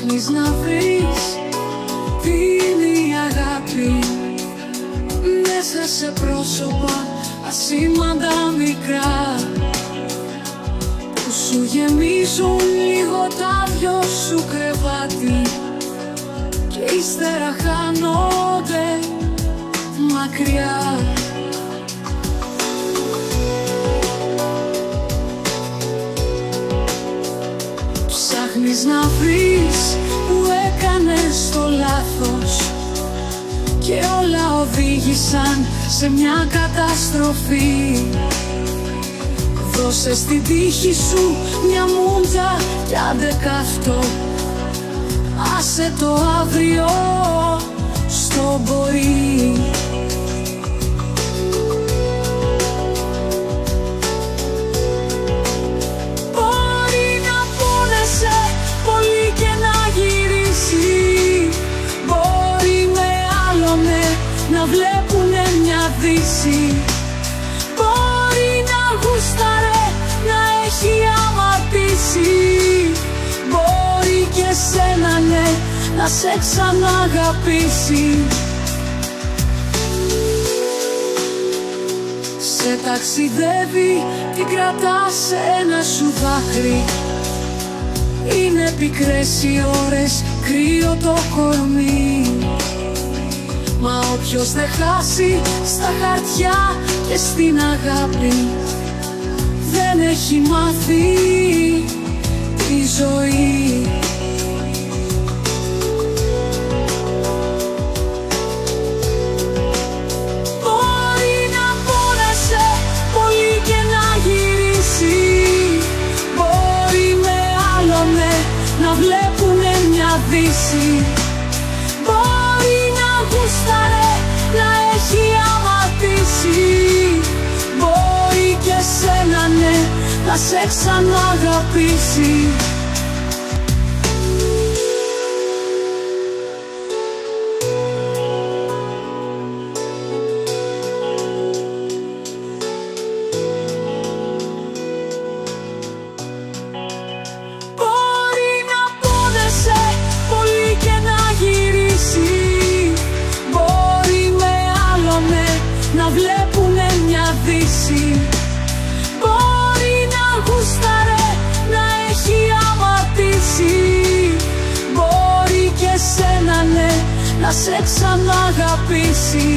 Ψάχνεις να βρεις τι είναι η αγάπη μέσα σε πρόσωπα ασήμαντα μικρά που σου γεμίζουν λίγο τα δυο σου κρεβάτι και ύστερα χάνονται μακριά. Ψάχνεις να βρεις που έκανες το λάθος και όλα οδήγησαν σε μια καταστροφή. Δώσε στην τύχη σου μια μούτζα κι άντε καυτό. Άσε το αύριο στο μπορεί. Μπορεί να πόνεσαι πολύ και να γυρίσει. Μπορεί με άλλο ναι να βλέπουνε μια δύση. Μπορεί να γούσταρε να έχει αμαρτήσει. Μπορεί και σένα ναι να σε ξαναγαπήσει. Σε ταξιδεύει, την κρατάς σε ένα σου δάκρυ. Είναι πικρές οι ώρες, κρύο το κορμί. Μα όποιος δεν χάσει στα χαρτιά και στην αγάπη δεν έχει μάθει τη ζωή. Μπορεί να πόνεσαι πολύ και να γυρίσει. Μπορεί με άλλο ναι να βλέπουνε μια δύση. Μπορεί να γούσταρε να έχει αμαρτήσει. Μπορεί και σένα ναι να σε ξαναγαπήσει. Μπορεί να πόνεσαι πολύ και να γυρίσει. Μπορεί με άλλο ναι να βλέπουνε μια δύση. Μπορεί να γούσταρε να έχει αμαρτήσει. Μπορεί και σένα ναι να σε ξαναγαπήσει.